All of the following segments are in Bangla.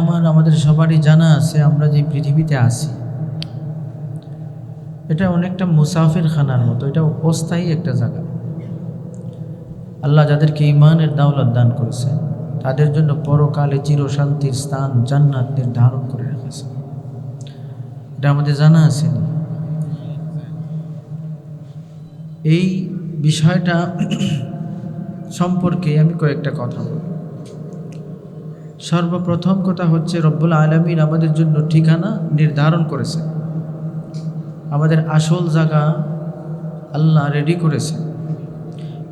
আমার, আমাদের সবারই জানা আছে আমরা যে পৃথিবীতে আছি এটা অনেকটা মুসাফির খানার মতো, এটা অস্থায়ী একটা জায়গা। আল্লাহ যাদেরকে ঈমানের দাওলাত দান করেছে তাদের জন্য পরকালে চিরশান্তির স্থান জান্নাত নির্ধারণ করে রেখেছে। এটা আমাদের জানা আছে। এই বিষয়টা সম্পর্কে আমি কয়েকটা কথা বলব। সর্বপ্রথম কথা হচ্ছে রব্বুল আলামিন আমাদের জন্য ঠিকানা নির্ধারণ করেছে, আমাদের আসল জায়গা আল্লাহ রেডি করেছে।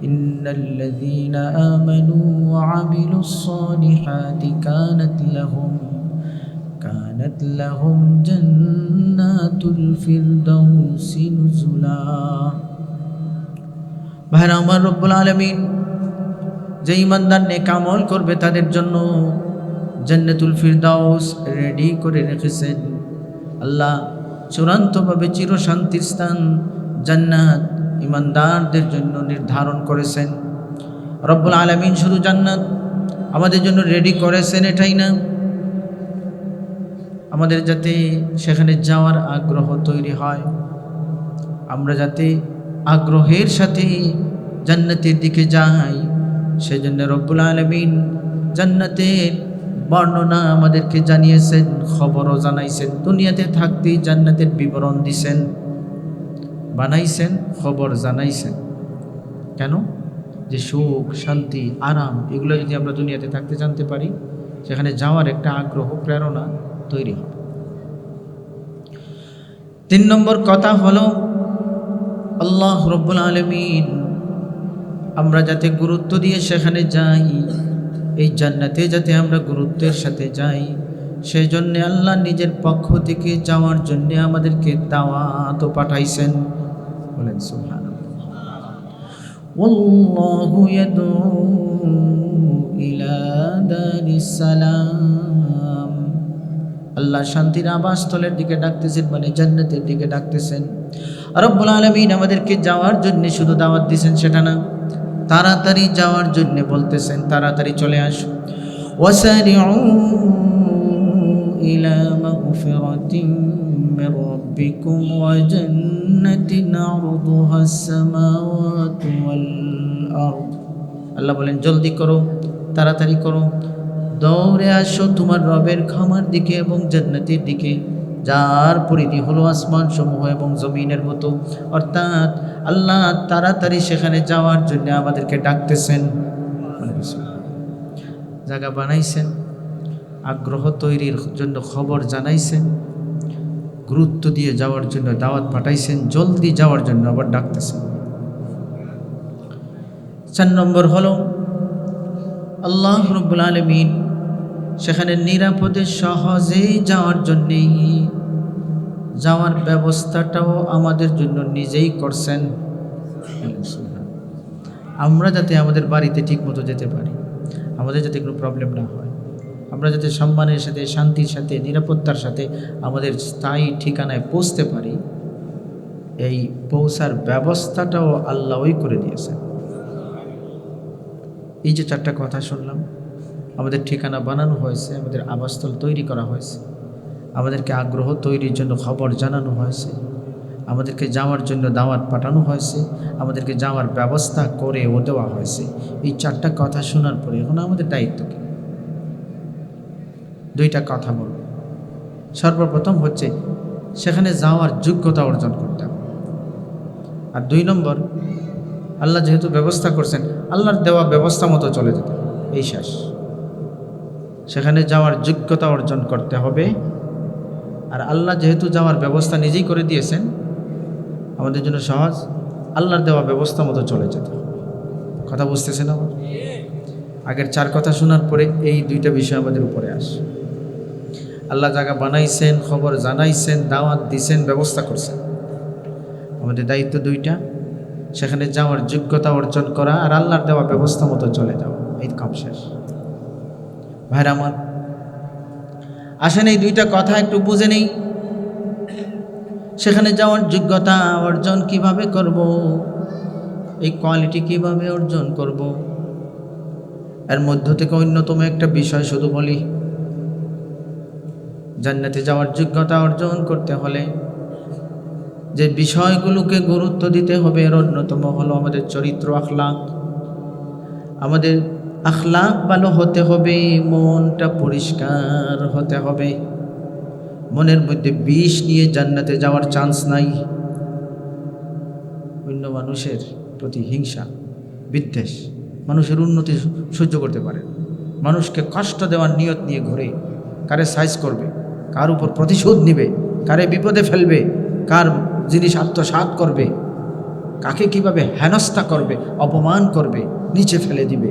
ইন্নাল্লাযীনা আমানু ওয়া আমিলুস সালিহাতি কানাত লাহুম জান্নাতুল ফিরদাউসি নুজুলা। ভাইরা আমার, রব্বুল আলামিন যে ঈমানদার নেক আমল করবে তাদের জন্য জান্নাতুল ফিরদাউস রেডি করে রেখেছেন। আল্লাহ চূড়ান্তভাবে চিরশান্তির স্থান জান্নাত ঈমানদারদের জন্য নির্ধারণ করেছেন। রব্বুল আলামিন শুধু জান্নাত আমাদের জন্য রেডি করেছেন এটাই না, আমাদের যাতে সেখানে যাওয়ার আগ্রহ তৈরি হয়, আমরা যাতে আগ্রহের সাথে জান্নাতের দিকে যাই, সেজন্য রব্বুল আলামিন জান্নাতের বর্ণনা আমাদেরকে জানিয়েছেন, খবরও জানাইছেন। দুনিয়াতে থাকতেই জান্নাতের বিবরণ দিছেন, বানাইছেন, খবর জানাইছেন। কেন? যে সুখ, শান্তি, আরাম এগুলো যদি আমরা দুনিয়াতে থাকতে জানতে পারি, সেখানে যাওয়ার একটা আগ্রহ, প্রেরণা তৈরি হবে। 3 নম্বর কথা হলো আল্লাহ রব্বুল আলামিন আমরা যাতে গুরুত্ব দিয়ে সেখানে যাই, এই জান্নাতে যাতে আমরা গুরুত্বের সাথে যাই, সেই জন্য আল্লাহ নিজের পক্ষ থেকে যাওয়ার জন্য আমাদেরকে দাওয়াত পাঠাইছেন। বলেন সুবহানাল্লাহ। ওয়াল্লাহু ইয়াদউ ইলা দারিস সালাম। আল্লাহ শান্তির আবাসস্থলের দিকে ডাকতেছেন, মানে জান্নাতের দিকে ডাকতেছেন। রব্বুল আলামিন আমাদেরকে যাওয়ার জন্য শুধু দাওয়াত দিয়েছেন সেটা না, তাড়াতাড়ি যাওয়ার জন্য বলতেছেন, তাড়াতাড়ি চলে আসো। ওয়াসারিউ ইলা মাগফিরাতিন মির রাব্বিকুম ওয়া জান্নাতিন আরদুহাস সামাওয়াতু ওয়াল আরদ। আল্লাহ বলেন জলদি করো, তাড়াতাড়ি করো, দৌড়ে আসো তোমার রবের ক্ষমার দিকে এবং জান্নাতের দিকে, যার পরিধি হলো আসমান সমূহ এবং জমিনের মতো। অর্থাৎ আল্লাহ তাড়াতাড়ি সেখানে যাওয়ার জন্য আমাদেরকে ডাকতেছেন, জায়গা বানাইছেন, আগ্রহ তৈরির জন্য খবর জানাইছেন, গুরুত্ব দিয়ে যাওয়ার জন্য দাওয়াত পাঠাইছেন, জলদি যাওয়ার জন্য আবার ডাকতেছেন। 4 নম্বর হলো আল্লাহ রব্বুল আলামিন সেখানে নিরাপদে সহজেই যাওয়ার জন্যেই যাওয়ার ব্যবস্থাটাও আমাদের জন্য নিজেই করছেন। আমরা যাতে আমাদের বাড়িতে ঠিকমতো যেতে পারি, আমাদের যাতে কোনো প্রবলেম না হয়, আমরা যাতে সম্মানের সাথে, শান্তির সাথে, নিরাপত্তার সাথে আমাদের স্থায়ী ঠিকানায় পৌঁছতে পারি, এই পৌঁছার ব্যবস্থাটাও আল্লাহই করে দিয়েছেন। এই যে 4টা কথা শুনলাম, আমাদের ঠিকানা বানানো হয়েছে, আমাদের আবাসস্থল তৈরি করা হয়েছে, আমাদেরকে আগ্রহ তৈরির জন্য খবর জানানো হয়েছে, আমাদেরকে যাওয়ার জন্য দাওয়াত পাঠানো হয়েছে, আমাদেরকে যাওয়ার ব্যবস্থা করেও দেওয়া হয়েছে। এই 4টা কথা শোনার পরে এখন আমাদের দায়িত্ব কি? 2টা কথা বলব। সর্বপ্রথম হচ্ছে সেখানে যাওয়ার যোগ্যতা অর্জন করতে হবে। আর 2 নম্বর, আল্লাহ যেহেতু ব্যবস্থা করছেন, আল্লাহর দেওয়া ব্যবস্থা মতো চলে যেতে হবে, এই শেষ। সেখানে যাওয়ার যোগ্যতা অর্জন করতে হবে। আর আল্লাহ যেহেতু যাওয়ার ব্যবস্থা নিজেই করে দিয়েছেন, আমাদের জন্য সহজ, আল্লাহর দেওয়া ব্যবস্থা মতো চলে যেতে হবে। কথা বুঝতেছেন আমার? আগের 4 কথা শোনার পরে এই 2টা বিষয় আমাদের উপরে আসে। আল্লাহ জায়গা বানাইছেন, খবর জানাইছেন, দাওয়াত দিছেন, ব্যবস্থা করছেন। আমাদের দায়িত্ব 2টা, সেখানে যাওয়ার যোগ্যতা অর্জন করা আর আল্লাহর দেওয়া ব্যবস্থা মতো চলে যাওয়া। এই কাম শেষ। ভাইরা আমার, আসেন এই 2টা কথা একটু বুঝে নেই। সেখানে যাওয়ার যোগ্যতা অর্জন কিভাবে করব, এই কোয়ালিটি কিভাবে অর্জন করব, এর মধ্য থেকে অন্যতম একটা বিষয় শুধু বলি, জান্নাতে যাওয়ার যোগ্যতা অর্জন করতে হলে যে বিষয়গুলোকে গুরুত্ব দিতে হবে এর অন্যতম হলো আমাদের চরিত্র, আখলাক। আমাদের আখলাক ভালো হতে হবে, মনটা পরিষ্কার হতে হবে। মনের মধ্যে বিষ নিয়ে জান্নাতে যাওয়ার চান্স নাই। অন্য মানুষের প্রতি হিংসা, বিদ্বেষ, মানুষের উন্নতি সহ্য করতে পারে, মানুষকে কষ্ট দেওয়ার নিয়ত নিয়ে ঘুরে, কারে সাইজ করবে, কার উপর প্রতিশোধ নিবে, কারে বিপদে ফেলবে, কার জিনিস আত্মসাৎ করবে, কাকে কিভাবে হেনস্থা করবে, অপমান করবে, নিচে ফেলে দিবে,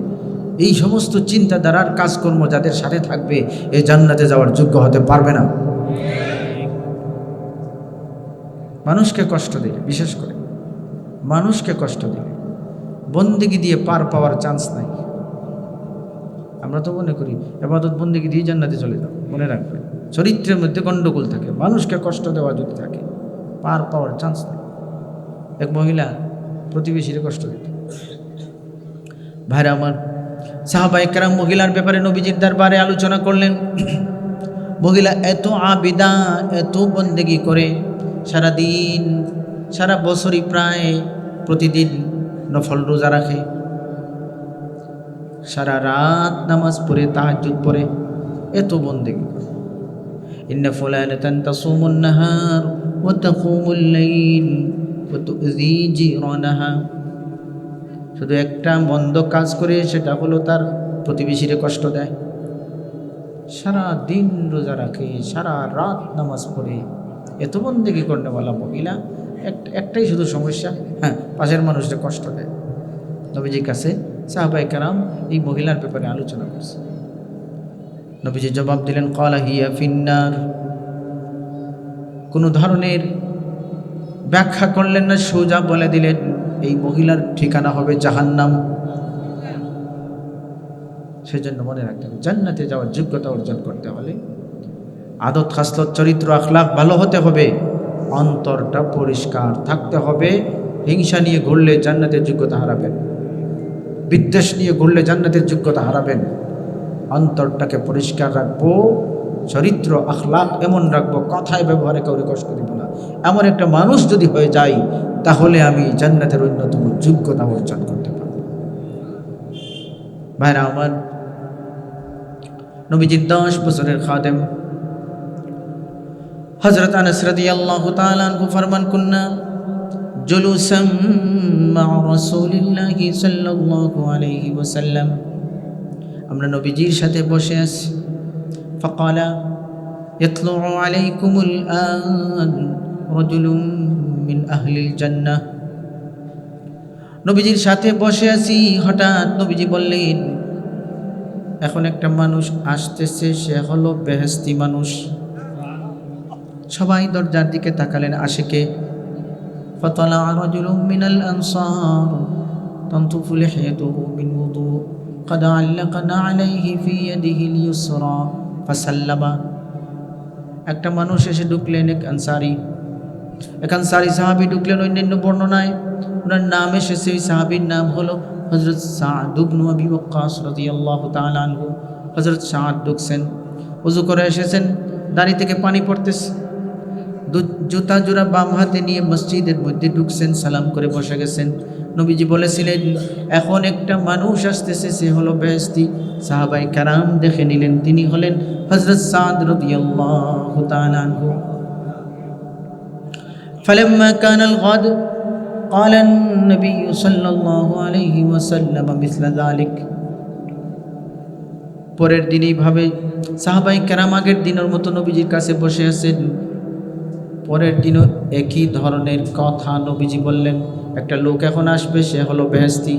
এই সমস্ত চিন্তাধারার কাজকর্ম যাদের সাথে থাকবে এই জান্নাতে যাওয়ার যোগ্য হতে পারবে না। মানুষকে কষ্ট দিলে, বিশেষ করে মানুষকে কষ্ট দিলে বন্দেগী দিয়ে পার পাওয়ার চান্স নাই। আমরা তো মনে করি ইবাদত বন্দেগী দিয়ে জান্নাতে চলে যাও, মনে রাখবে চরিত্রের মধ্যে গণ্ডগোল থাকে, মানুষকে কষ্ট দেওয়া যদি থাকে পার পাওয়ার চান্স নেই। এক মহিলা প্রতিবেশীরে কষ্ট দিত। ভাইরা আমার, সাহাবায়ে কেরাম মহিলার ব্যাপারে নবীজির দরবারে আলোচনা করলেন। মহিলা এত আবিদা, এত বন্দেগী করে, সারাদিন সারা বছরই প্রায় প্রতিদিন নফল রোজা রাখে, সারা রাত নামাজ পড়ে, তাহাজ্জুদ পড়ে, এত বন্দেগী করে। ইন্না ফুলানাতান তাসুমুন নাহার ওয়া তাকুমুল লাইল ওয়া তুযী জিরানাহা। শুধু একটা মন্দ কাজ করে, সেটা হলো তার প্রতিবেশীরে কষ্ট দেয়। সারা দিন রোজা রাখে, সারা রাত নামাজ পড়ে, এত বন্দেগী করনেওয়ালা মহিলা, একটাই শুধু সমস্যা, পাশের মানুষদের কষ্ট দেয়। নবীজির কাছে সাহাবায়ে কেরাম এই মহিলার ব্যাপারে আলোচনা করছে। নবীজি জবাব দিলেন, ক্বালা হিয়া ফিন্নার। কোনো ধরনের ব্যাখ্যা করলেন না, সোজা বলে দিলেন এই মহিলার ঠিকানা হবে জাহান্নাম। সেজন্য মনে রাখতে হবে, জান্নাতে যাওয়ার যোগ্যতা অর্জন করতে হলে আদত, খাসলত, চরিত্র, আখলাক ভালো হতে হবে, অন্তরটা পরিষ্কার থাকতে হবে। হিংসা নিয়ে ঘুরলে জান্নাতের যোগ্যতা হারাবেন, বিদ্বেষ নিয়ে ঘুরলে জান্নাতের যোগ্যতা হারাবেন। অন্তরটাকে পরিষ্কার রাখবো, চরিত্র আখলাক এমন রাখবো, কথায় ব্যবহারে কাউকে কষ্ট দিব না, এমন একটা মানুষ যদি হয়ে যাই, তাহলে আমি জান্নাতের অন্যতম যোগ্যতা অর্জন করতে পারব। ভাইরা আমার, নবীজির 10 বছরের খাদেম হযরত আনাস রাদিয়াল্লাহু তাআলা আনহু ফরমান, কুন্না জুলুসাম মা রাসূলিল্লাহি সাল্লাল্লাহু আলাইহি ওয়াসাল্লাম, আমরা নবীজির সাথে বসে আছি। ফাকালা ইয়াতলুউ আলাইকুমুল আন রাজুলুম মিন আহলিল জান্নাহ। নবীজির সাথে বসে আছি, হঠাৎ নবীজি বললেন, এখন একটা মানুষ আসতেছে, সে হলো বেহেশতি মানুষ। সবাই দরজার দিকে তাকালেন, আসে কে? ফাতালা রাজুলুম মিনাল আনসার তানতুফু লিহিয়াতুহু মিন ওযু قد علقنا عليه في يده اليسرى فسلم। একটা মানুষ এসে ঢুকলেন, এক আনসারী সাহাবী ঢুকলেন। অন্যান্য বর্ণনায় ওনার নাম এসেছে, এই সাহাবীর নাম হলো হযরত সাদ ইবনে আবি ওয়াক্কাস রাদিয়াল্লাহু তাআলা আনহু। হযরত সাদ ঢুকছেন, ওযু করে এসেছেন, দাড়ি থেকে পানি পড়তেছে, জুতা জোড়া বাম হাতে নিয়ে মসজিদের মধ্যে ঢুকছেন, সালাম করে বসে গেছেন। নবীজি বলেছিলেন, এখন একটা মানুষ আসতেছে, সে হলো বেহেশতি। সাহাবায়ে কেরাম দেখে নিলেন, তিনি হলেন হযরত সাদ রাদিয়াল্লাহু তাআলা আনহু। فلما كان الغد قال النبي صلى الله عليه وسلم مثل ذلك। পরের দিন এইভাবে সাহাবায়ে কেরাম আগের দিনের মতো নবীজির কাছে বসে আছেন। পরের দিনও একই ধরনের কথা নবীজি বললেন, একটা লোক এখন আসবে, সে হলো বেহেশতি।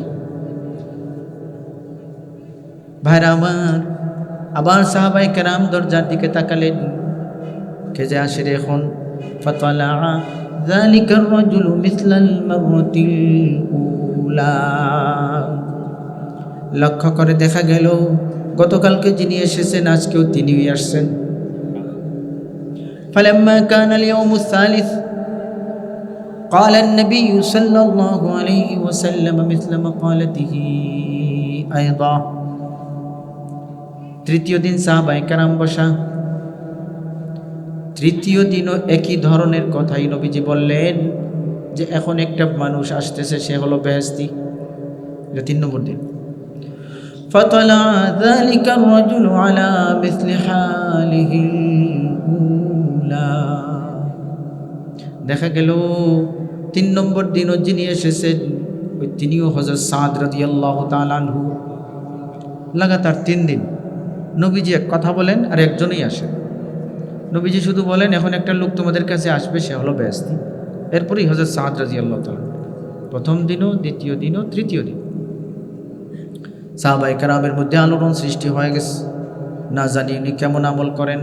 ভাইরা আমার, আবার সাহাবায়ে কেরাম দরজার দিকে তাকালেন, কে যে আসে রে এখন? ফাতালা যালিকার রাজুলু মিসলাল মাররাতিল উলা। লক্ষ্য করে দেখা গেল, গতকালকে যিনি এসেছেন আজকেও তিনিই আসছেন। فلما كان اليوم الثالث قال النبي صلى الله عليه وسلم مثل مقالته أيضا। তৃতীয় দিন সাহাবায়ে কেরাম বসা, তৃতীয় দিনও একই ধরনের কথাই নবীজি বললেন যে এখন একটা মানুষ আসতেছে, সে হলো বেহেশতি। এটা 3 নম্বর দিন। فطلع ذلك الرجل على مثل حاله الأولى। দেখা গেল 3 নম্বর দিনও যিনি এসেছেন ওই তিনিও হযরত সাদ রাদিয়াল্লাহু তাআলা আনহু। লাগাতার 3 দিন নবীজি এক কথা বলেন আর একজনই আসে। নবীজি শুধু বলেন এখন একটা লোক তোমাদের কাছে আসবে, সে হলো বেহেশতি। এরপরই হযরত সাদ রাদিয়াল্লাহু তাআলা, প্রথম দিনও, দ্বিতীয় দিনও, তৃতীয় দিন। সাহাবায়ে কেরামের মধ্যে আলোড়ন সৃষ্টি হয়ে গেছে, না জানি উনি কেমন আমল করেন।